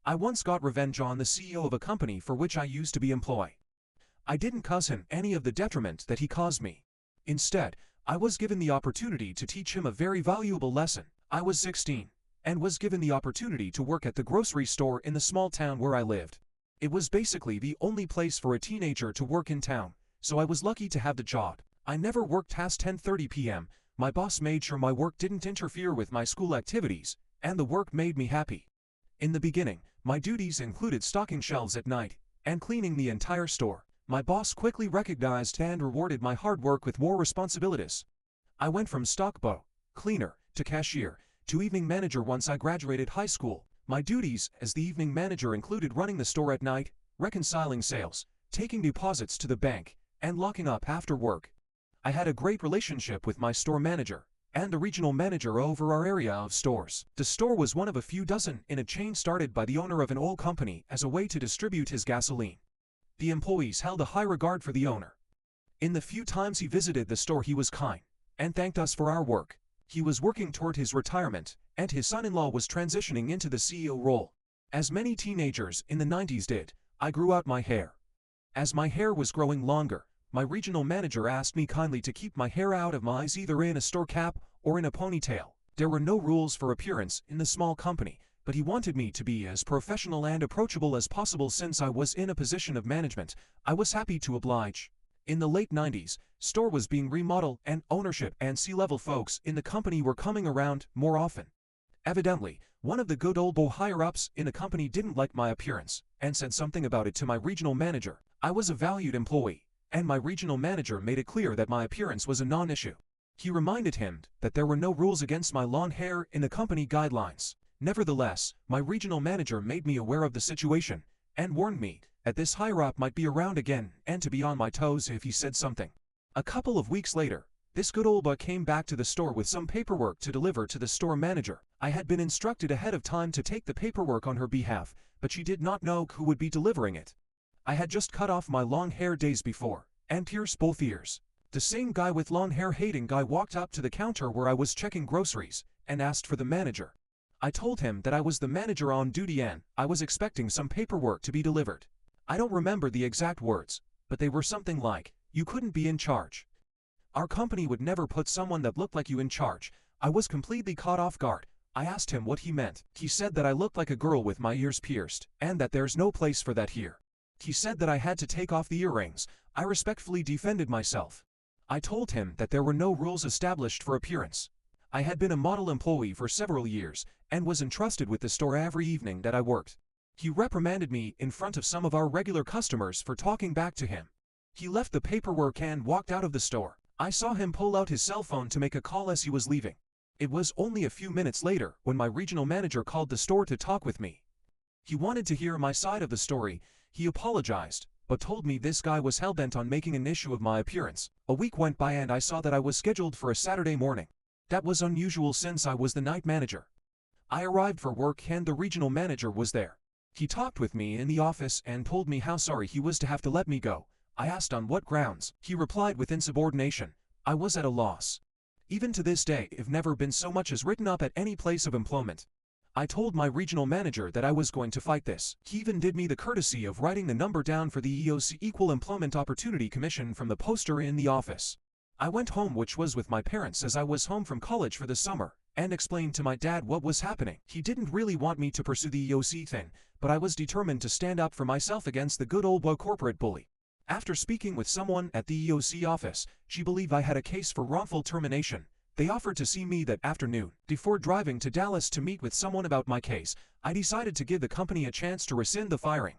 I once got revenge on the CEO of a company for which I used to be employee. I didn't cause him any of the detriment that he caused me. Instead, I was given the opportunity to teach him a very valuable lesson. I was 16 and was given the opportunity to work at the grocery store in the small town where I lived. It was basically the only place for a teenager to work in town, so I was lucky to have the job. I never worked past 10:30 p.m. My boss made sure my work didn't interfere with my school activities, and the work made me happy. In the beginning, my duties included stocking shelves at night and cleaning the entire store. My boss quickly recognized and rewarded my hard work with more responsibilities. I went from stockboy, cleaner, to cashier, to evening manager once I graduated high school. My duties as the evening manager included running the store at night, reconciling sales, taking deposits to the bank, and locking up after work. I had a great relationship with my store manager and the regional manager over our area of stores. The store was one of a few dozen in a chain started by the owner of an oil company as a way to distribute his gasoline. The employees held a high regard for the owner. In the few times he visited the store, he was kind and thanked us for our work. He was working toward his retirement, and his son-in-law was transitioning into the CEO role. As many teenagers in the 90s did, I grew out my hair. As my hair was growing longer, my regional manager asked me kindly to keep my hair out of my eyes, either in a store cap or in a ponytail. There were no rules for appearance in the small company, but he wanted me to be as professional and approachable as possible. Since I was in a position of management, I was happy to oblige. In the late 90s, store was being remodeled and ownership and C-level folks in the company were coming around more often. Evidently, one of the good old boy higher-ups in the company didn't like my appearance and said something about it to my regional manager. I was a valued employee, and my regional manager made it clear that my appearance was a non-issue. He reminded him that there were no rules against my long hair in the company guidelines. Nevertheless, my regional manager made me aware of the situation and warned me that this higher-up might be around again and to be on my toes if he said something. A couple of weeks later, this good old boy came back to the store with some paperwork to deliver to the store manager. I had been instructed ahead of time to take the paperwork on her behalf, but she did not know who would be delivering it. I had just cut off my long hair days before and pierced both ears. The same guy with long hair hating guy walked up to the counter where I was checking groceries and asked for the manager. I told him that I was the manager on duty and I was expecting some paperwork to be delivered. I don't remember the exact words, but they were something like, "You couldn't be in charge. Our company would never put someone that looked like you in charge." I was completely caught off guard. I asked him what he meant. He said that I looked like a girl with my ears pierced, and that there's no place for that here. He said that I had to take off the earrings. I respectfully defended myself. I told him that there were no rules established for appearance. I had been a model employee for several years, and was entrusted with the store every evening that I worked. He reprimanded me in front of some of our regular customers for talking back to him. He left the paperwork and walked out of the store. I saw him pull out his cell phone to make a call as he was leaving. It was only a few minutes later when my regional manager called the store to talk with me. He wanted to hear my side of the story. He apologized, but told me this guy was hell-bent on making an issue of my appearance. A week went by and I saw that I was scheduled for a Saturday morning. That was unusual since I was the night manager. I arrived for work and the regional manager was there. He talked with me in the office and told me how sorry he was to have to let me go. I asked on what grounds. He replied with insubordination. I was at a loss. Even to this day, I've never been so much as written up at any place of employment. I told my regional manager that I was going to fight this. He even did me the courtesy of writing the number down for the EOC Equal Employment Opportunity Commission from the poster in the office. I went home, which was with my parents as I was home from college for the summer, and explained to my dad what was happening. He didn't really want me to pursue the EOC thing, but I was determined to stand up for myself against the good old boy corporate bully. After speaking with someone at the EOC office, she believed I had a case for wrongful termination. They offered to see me that afternoon. Before driving to Dallas to meet with someone about my case, I decided to give the company a chance to rescind the firing.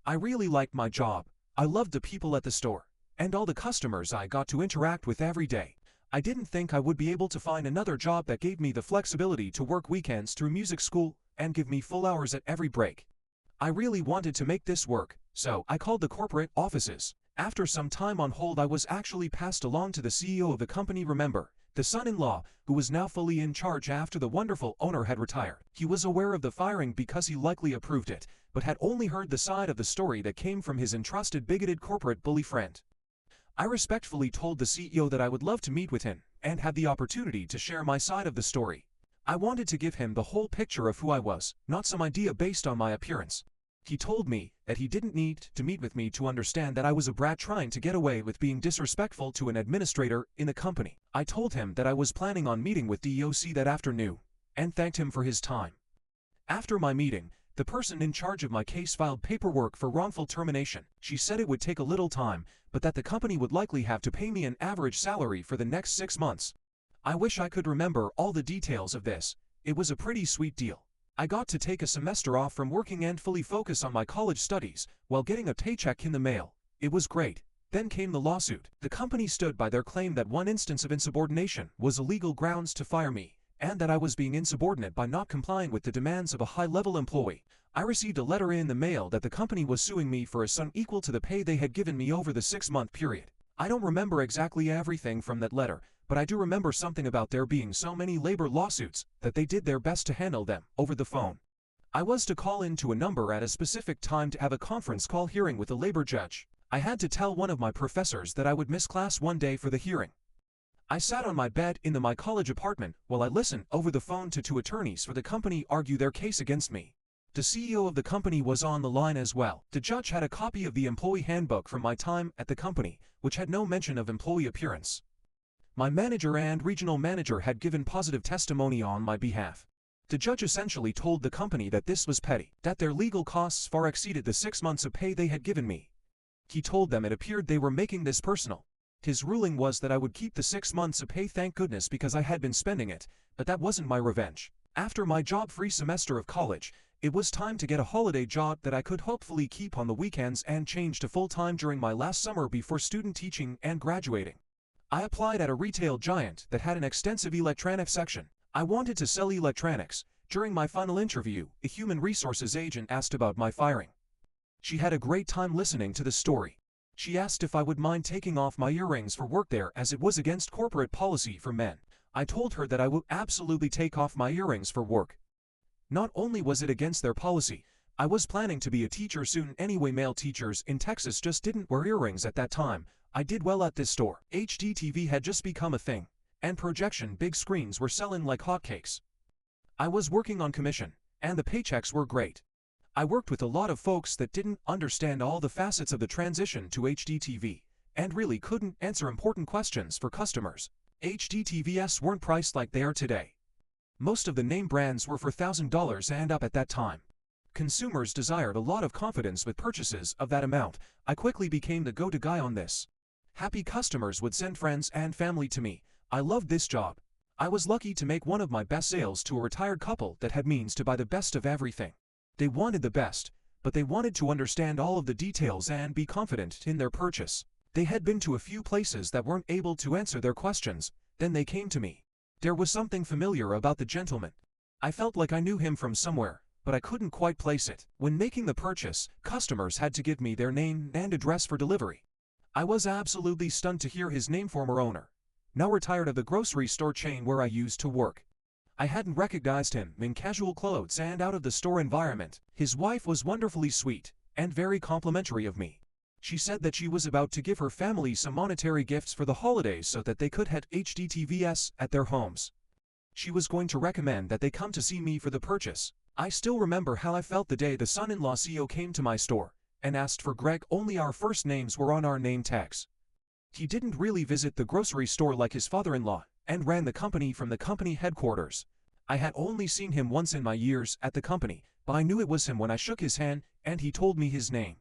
I really liked my job. I loved the people at the store and all the customers I got to interact with every day. I didn't think I would be able to find another job that gave me the flexibility to work weekends through music school and give me full hours at every break. I really wanted to make this work, so I called the corporate offices. After some time on hold, I was actually passed along to the CEO of the company. Remember, the son-in-law, who was now fully in charge after the wonderful owner had retired. He was aware of the firing because he likely approved it, but had only heard the side of the story that came from his entrusted bigoted corporate bully friend. I respectfully told the CEO that I would love to meet with him and have the opportunity to share my side of the story. I wanted to give him the whole picture of who I was, not some idea based on my appearance. He told me that he didn't need to meet with me to understand that I was a brat trying to get away with being disrespectful to an administrator in the company. I told him that I was planning on meeting with the EOC that afternoon, and thanked him for his time. After my meeting, the person in charge of my case filed paperwork for wrongful termination. She said it would take a little time, but that the company would likely have to pay me an average salary for the next 6 months. I wish I could remember all the details of this. It was a pretty sweet deal. I got to take a semester off from working and fully focus on my college studies, while getting a paycheck in the mail. It was great. Then came the lawsuit. The company stood by their claim that one instance of insubordination was a legal grounds to fire me, and that I was being insubordinate by not complying with the demands of a high-level employee. I received a letter in the mail that the company was suing me for a sum equal to the pay they had given me over the 6-month period. I don't remember exactly everything from that letter, but I do remember something about there being so many labor lawsuits that they did their best to handle them over the phone. I was to call in to a number at a specific time to have a conference call hearing with a labor judge. I had to tell one of my professors that I would miss class one day for the hearing. I sat on my bed in my college apartment while I listened over the phone to 2 attorneys for the company argue their case against me. The CEO of the company was on the line as well. The judge had a copy of the employee handbook from my time at the company, which had no mention of employee appearance. My manager and regional manager had given positive testimony on my behalf. The judge essentially told the company that this was petty, that their legal costs far exceeded the 6 months of pay they had given me. He told them it appeared they were making this personal. His ruling was that I would keep the 6 months of pay, thank goodness, because I had been spending it, but that wasn't my revenge. After my job-free semester of college, it was time to get a holiday job that I could hopefully keep on the weekends and change to full-time during my last summer before student teaching and graduating. I applied at a retail giant that had an extensive electronics section. I wanted to sell electronics. During my final interview, a human resources agent asked about my firing. She had a great time listening to the story. She asked if I would mind taking off my earrings for work there, as it was against corporate policy for men. I told her that I would absolutely take off my earrings for work. Not only was it against their policy, I was planning to be a teacher soon anyway. Male teachers in Texas just didn't wear earrings at that time. I did well at this store. HDTV had just become a thing, and projection big screens were selling like hotcakes. I was working on commission, and the paychecks were great. I worked with a lot of folks that didn't understand all the facets of the transition to HDTV, and really couldn't answer important questions for customers. HDTVs weren't priced like they are today. Most of the name brands were for $1,000 and up at that time. Consumers desired a lot of confidence with purchases of that amount. I quickly became the go-to guy on this. Happy customers would send friends and family to me. I loved this job. I was lucky to make one of my best sales to a retired couple that had means to buy the best of everything. They wanted the best, but they wanted to understand all of the details and be confident in their purchase. They had been to a few places that weren't able to answer their questions. Then they came to me. There was something familiar about the gentleman. I felt like I knew him from somewhere, but I couldn't quite place it. When making the purchase, customers had to give me their name and address for delivery. I was absolutely stunned to hear his name. Former owner, now retired, of the grocery store chain where I used to work. I hadn't recognized him in casual clothes and out of the store environment. His wife was wonderfully sweet and very complimentary of me. She said that she was about to give her family some monetary gifts for the holidays so that they could have HDTVs at their homes. She was going to recommend that they come to see me for the purchase. I still remember how I felt the day the son-in-law CEO came to my store and asked for Greg. Only our first names were on our name tags. He didn't really visit the grocery store like his father-in-law and ran the company from the company headquarters. I had only seen him once in my years at the company, but I knew it was him when I shook his hand and he told me his name.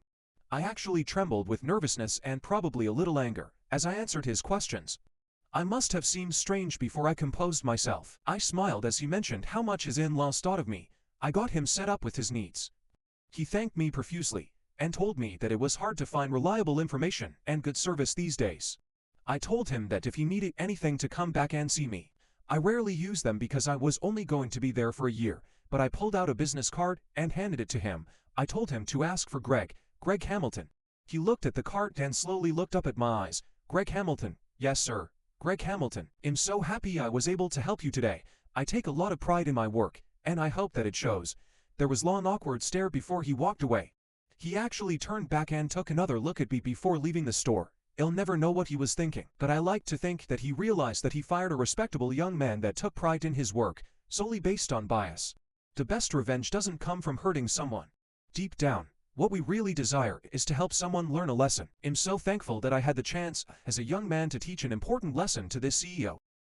I actually trembled with nervousness and probably a little anger as I answered his questions. I must have seemed strange before I composed myself. I smiled as he mentioned how much his in-laws thought of me. I got him set up with his needs. He thanked me profusely and told me that it was hard to find reliable information and good service these days. I told him that if he needed anything to come back and see me. I rarely used them because I was only going to be there for a year, but I pulled out a business card and handed it to him. I told him to ask for Greg Hamilton. He looked at the card and slowly looked up at my eyes. Greg Hamilton. Yes, sir. Greg Hamilton. I'm so happy I was able to help you today. I take a lot of pride in my work, and I hope that it shows. There was long awkward stare before he walked away. He actually turned back and took another look at me before leaving the store. I'll never know what he was thinking, but I like to think that he realized that he fired a respectable young man that took pride in his work. solely based on bias. The best revenge doesn't come from hurting someone. Deep down, what we really desire is to help someone learn a lesson. I'm so thankful that I had the chance, as a young man, to teach an important lesson to this CEO.